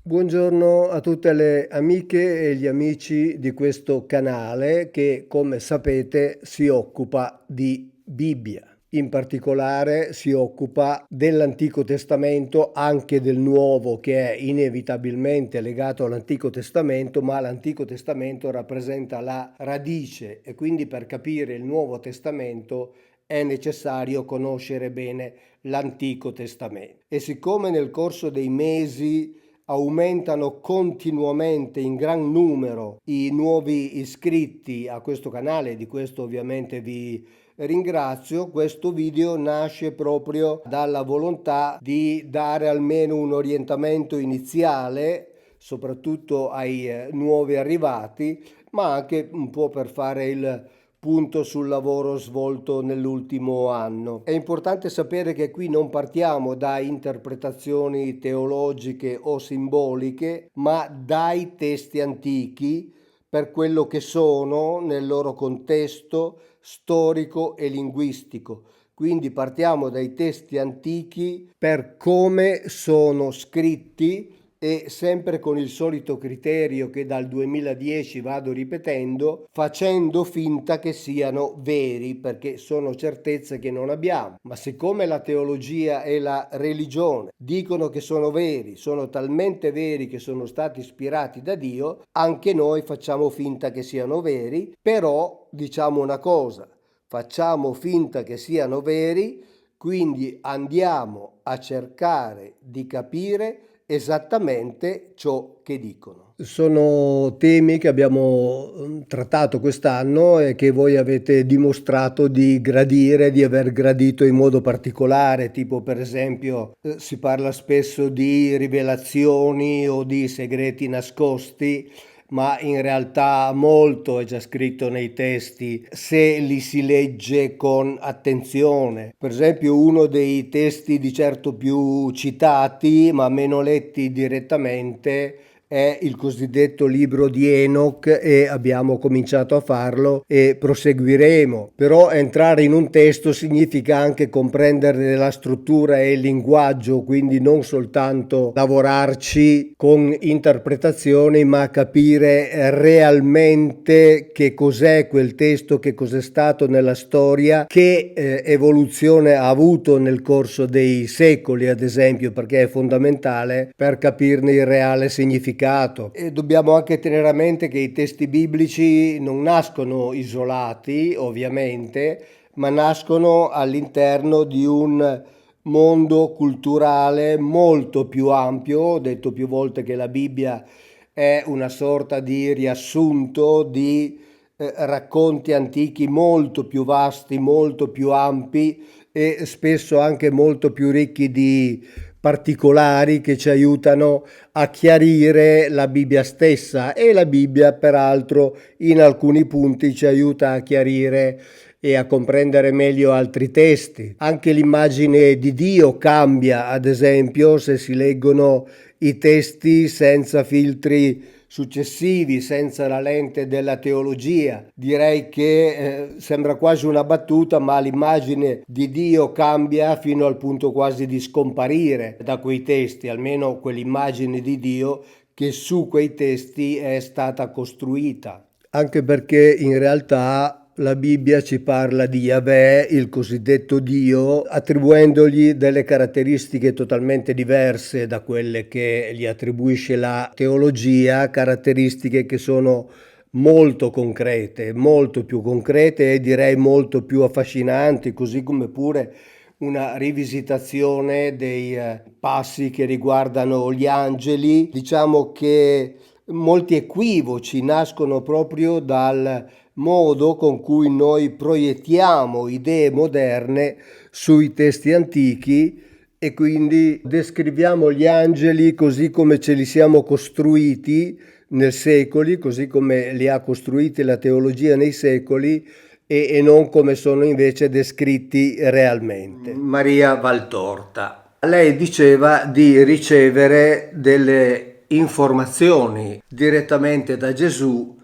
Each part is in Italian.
Buongiorno a tutte le amiche e gli amici di questo canale che, come sapete, si occupa di Bibbia. In particolare si occupa dell'Antico Testamento, anche del Nuovo, che è inevitabilmente legato all'Antico Testamento, ma l'Antico Testamento rappresenta la radice e quindi per capire il Nuovo Testamento è necessario conoscere bene l'Antico Testamento. E siccome nel corso dei mesi aumentano continuamente in gran numero i nuovi iscritti a questo canale, di questo ovviamente vi ringrazio. Questo video nasce proprio dalla volontà di dare almeno un orientamento iniziale, soprattutto ai nuovi arrivati, ma anche un po' per fare il punto sul lavoro svolto nell'ultimo anno. È importante sapere che qui non partiamo da interpretazioni teologiche o simboliche, ma dai testi antichi per quello che sono nel loro contesto storico e linguistico. Quindi partiamo dai testi antichi per come sono scritti e sempre con il solito criterio che dal 2010 vado ripetendo, facendo finta che siano veri, perché sono certezze che non abbiamo. Ma siccome la teologia e la religione dicono che sono veri, sono talmente veri che sono stati ispirati da Dio, anche noi facciamo finta che siano veri, però diciamo una cosa, facciamo finta che siano veri, quindi andiamo a cercare di capire esattamente ciò che dicono. Sono temi che abbiamo trattato quest'anno e che voi avete dimostrato di gradire, di aver gradito in modo particolare, tipo per esempio si parla spesso di rivelazioni o di segreti nascosti, ma in realtà molto è già scritto nei testi se li si legge con attenzione. Per esempio uno dei testi di certo più citati ma meno letti direttamente è il cosiddetto libro di Enoch e abbiamo cominciato a farlo e proseguiremo. Però entrare in un testo significa anche comprenderne la struttura e il linguaggio, quindi non soltanto lavorarci con interpretazioni, ma capire realmente che cos'è quel testo, che cos'è stato nella storia, che evoluzione ha avuto nel corso dei secoli, ad esempio, perché è fondamentale per capirne il reale significato. E dobbiamo anche tenere a mente che i testi biblici non nascono isolati, ovviamente, ma nascono all'interno di un mondo culturale molto più ampio. Ho detto più volte che la Bibbia è una sorta di riassunto di racconti antichi molto più vasti, molto più ampi e spesso anche molto più ricchi di particolari che ci aiutano a chiarire la Bibbia stessa, e la Bibbia peraltro in alcuni punti ci aiuta a chiarire e a comprendere meglio altri testi. Anche l'immagine di Dio cambia, ad esempio, se si leggono i testi senza filtri successivi, senza la lente della teologia. Direi che sembra quasi una battuta, ma l'immagine di Dio cambia fino al punto quasi di scomparire da quei testi, almeno quell'immagine di Dio che su quei testi è stata costruita. Anche perché in realtà la Bibbia ci parla di Yahweh, il cosiddetto Dio, attribuendogli delle caratteristiche totalmente diverse da quelle che gli attribuisce la teologia, caratteristiche che sono molto concrete, molto più concrete e direi molto più affascinanti, così come pure una rivisitazione dei passi che riguardano gli angeli. Diciamo che molti equivoci nascono proprio dal modo con cui noi proiettiamo idee moderne sui testi antichi e quindi descriviamo gli angeli così come ce li siamo costruiti nei secoli, così come li ha costruiti la teologia nei secoli e non come sono invece descritti realmente. Maria Valtorta. Lei diceva di ricevere delle informazioni direttamente da Gesù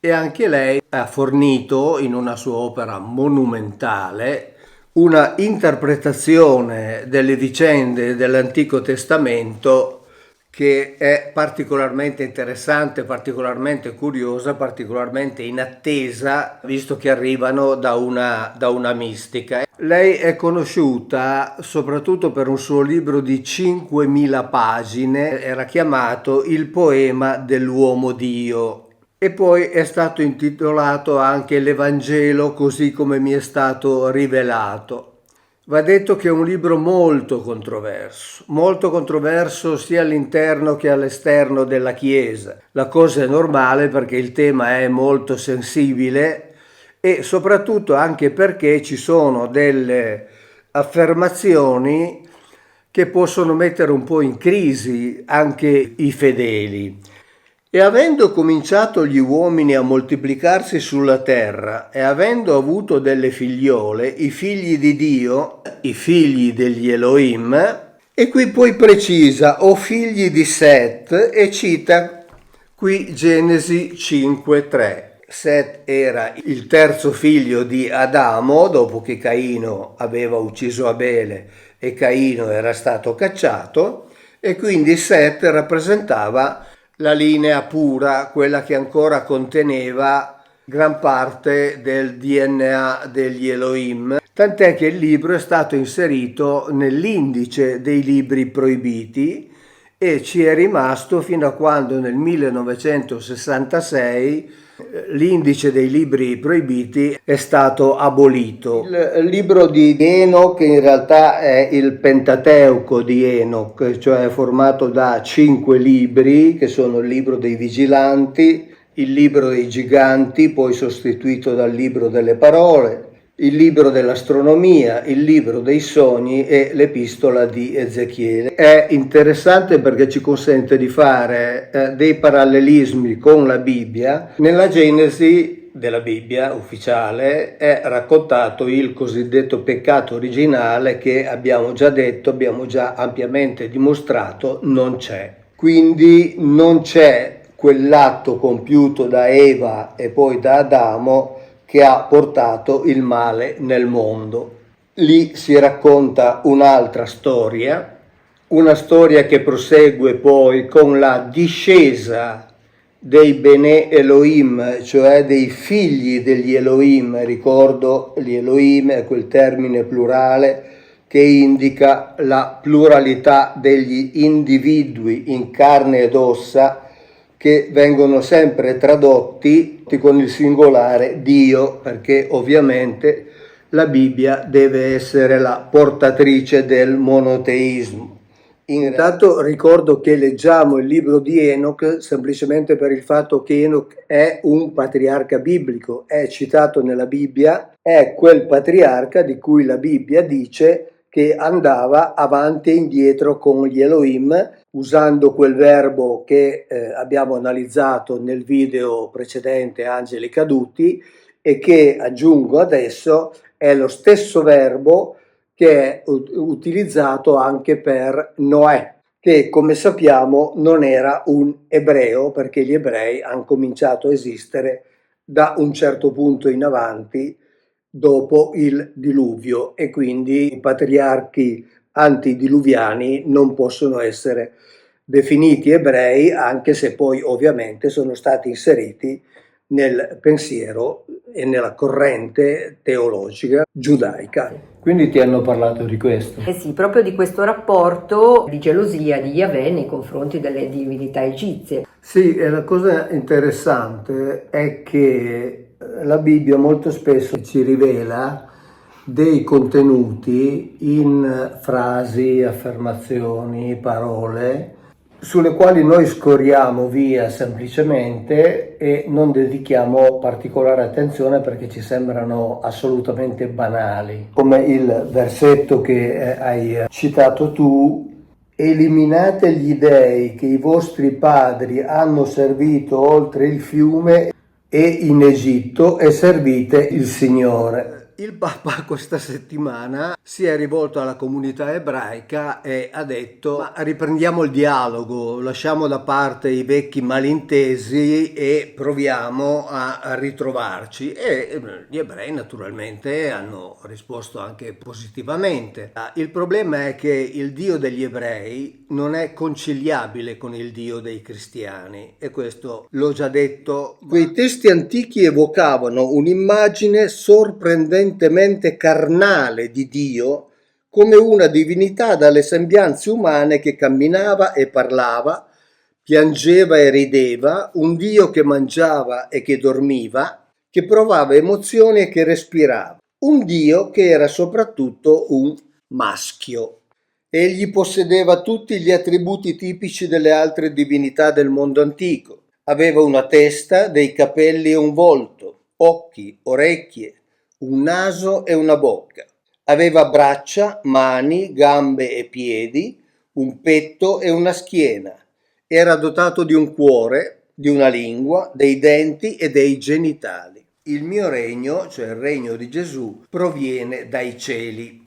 e anche lei ha fornito in una sua opera monumentale una interpretazione delle vicende dell'Antico Testamento che è particolarmente interessante, particolarmente curiosa, particolarmente in attesa, visto che arrivano da una mistica. Lei è conosciuta soprattutto per un suo libro di 5.000 pagine, era chiamato Il poema dell'uomo Dio. E poi è stato intitolato anche L'Evangelo così come mi è stato rivelato. Va detto che è un libro molto controverso sia all'interno che all'esterno della Chiesa. La cosa è normale perché il tema è molto sensibile e soprattutto anche perché ci sono delle affermazioni che possono mettere un po' in crisi anche i fedeli. E avendo cominciato gli uomini a moltiplicarsi sulla terra e avendo avuto delle figliole, i figli di Dio, i figli degli Elohim, e qui poi precisa, o figli di Set, e cita qui Genesi 5:3. Set era il terzo figlio di Adamo, dopo che Caino aveva ucciso Abele e Caino era stato cacciato, e quindi Set rappresentava la linea pura, quella che ancora conteneva gran parte del DNA degli Elohim, tant'è che il libro è stato inserito nell'indice dei libri proibiti e ci è rimasto fino a quando nel 1966 l'indice dei libri proibiti è stato abolito. Il libro di Enoch in realtà è il Pentateuco di Enoch, cioè è formato da 5 libri che sono il libro dei vigilanti, il libro dei giganti, poi sostituito dal libro delle parole, il libro dell'astronomia, il libro dei sogni e l'epistola di Ezechiele. È interessante perché ci consente di fare dei parallelismi con la Bibbia. Nella Genesi della Bibbia ufficiale è raccontato il cosiddetto peccato originale che abbiamo già detto, abbiamo già ampiamente dimostrato, non c'è. Quindi non c'è quell'atto compiuto da Eva e poi da Adamo che ha portato il male nel mondo. Lì si racconta un'altra storia, una storia che prosegue poi con la discesa dei Bene Elohim, cioè dei figli degli Elohim. Ricordo, gli Elohim è quel termine plurale che indica la pluralità degli individui in carne ed ossa che vengono sempre tradotti con il singolare Dio, perché ovviamente la Bibbia deve essere la portatrice del monoteismo. Intanto ricordo che leggiamo il libro di Enoch semplicemente per il fatto che Enoch è un patriarca biblico, è citato nella Bibbia, è quel patriarca di cui la Bibbia dice che andava avanti e indietro con gli Elohim, usando quel verbo che abbiamo analizzato nel video precedente, Angeli Caduti, e che aggiungo adesso è lo stesso verbo che è utilizzato anche per Noè, che come sappiamo non era un ebreo, perché gli ebrei hanno cominciato a esistere da un certo punto in avanti dopo il diluvio e quindi i patriarchi antidiluviani non possono essere definiti ebrei, anche se poi ovviamente sono stati inseriti nel pensiero e nella corrente teologica giudaica. Quindi ti hanno parlato di questo? Eh sì, proprio di questo rapporto di gelosia di Yahweh nei confronti delle divinità egizie. Sì, e la cosa interessante è che la Bibbia molto spesso ci rivela dei contenuti in frasi, affermazioni, parole sulle quali noi scorriamo via semplicemente e non dedichiamo particolare attenzione perché ci sembrano assolutamente banali. Come il versetto che hai citato tu: eliminate gli dei che i vostri padri hanno servito oltre il fiume e in Egitto e servite il Signore. Il Papa questa settimana si è rivolto alla comunità ebraica e ha detto: ma riprendiamo il dialogo, lasciamo da parte i vecchi malintesi e proviamo a ritrovarci. E gli ebrei naturalmente hanno risposto anche positivamente. Il problema è che il Dio degli ebrei non è conciliabile con il Dio dei cristiani, e questo l'ho già detto. Quei testi antichi evocavano un'immagine sorprendentemente carnale di Dio, come una divinità dalle sembianze umane che camminava e parlava, piangeva e rideva, un Dio che mangiava e che dormiva, che provava emozioni e che respirava, un Dio che era soprattutto un maschio. Egli possedeva tutti gli attributi tipici delle altre divinità del mondo antico. Aveva una testa, dei capelli e un volto, occhi, orecchie, un naso e una bocca. Aveva braccia, mani, gambe e piedi, un petto e una schiena. Era dotato di un cuore, di una lingua, dei denti e dei genitali. Il mio regno, cioè il regno di Gesù, proviene dai cieli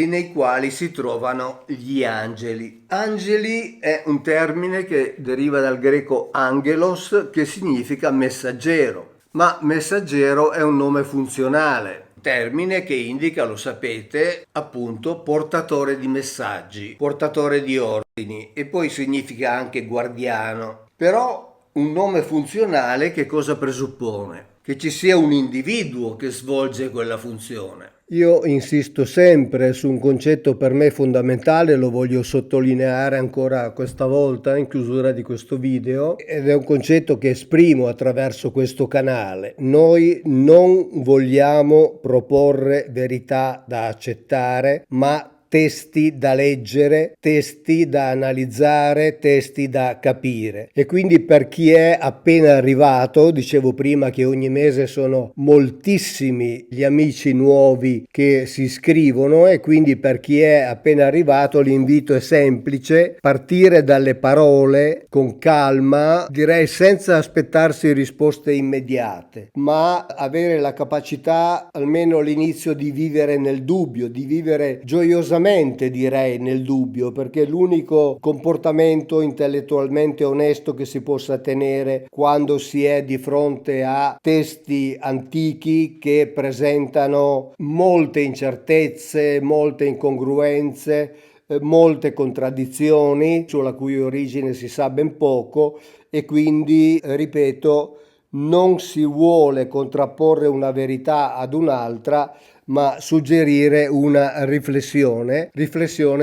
nei quali si trovano gli angeli. Angeli è un termine che deriva dal greco angelos, che significa messaggero, ma messaggero è un nome funzionale, termine che indica, lo sapete, appunto portatore di messaggi, portatore di ordini, e poi significa anche guardiano. Però un nome funzionale che cosa presuppone? Che ci sia un individuo che svolge quella funzione. Io insisto sempre su un concetto per me fondamentale, lo voglio sottolineare ancora questa volta in chiusura di questo video, ed è un concetto che esprimo attraverso questo canale. Noi non vogliamo proporre verità da accettare, ma testi da leggere, testi da analizzare, testi da capire. E quindi per chi è appena arrivato, dicevo prima che ogni mese sono moltissimi gli amici nuovi che si iscrivono, e quindi per chi è appena arrivato l'invito è semplice: partire dalle parole con calma, direi senza aspettarsi risposte immediate, ma avere la capacità almeno all'inizio di vivere nel dubbio, di vivere gioiosamente, direi, nel dubbio, perché è l'unico comportamento intellettualmente onesto che si possa tenere quando si è di fronte a testi antichi che presentano molte incertezze, molte incongruenze, molte contraddizioni sulla cui origine si sa ben poco, e quindi, ripeto, non si vuole contrapporre una verità ad un'altra, ma suggerire una riflessione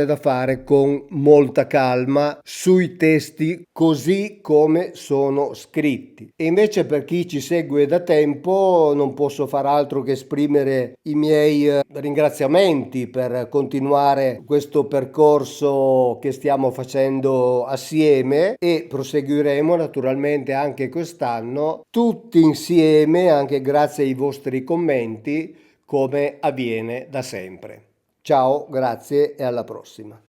da fare con molta calma sui testi così come sono scritti. E invece, per chi ci segue da tempo, non posso far altro che esprimere i miei ringraziamenti per continuare questo percorso che stiamo facendo assieme, e proseguiremo naturalmente anche quest'anno tutti insieme, anche grazie ai vostri commenti, come avviene da sempre. Ciao, grazie e alla prossima.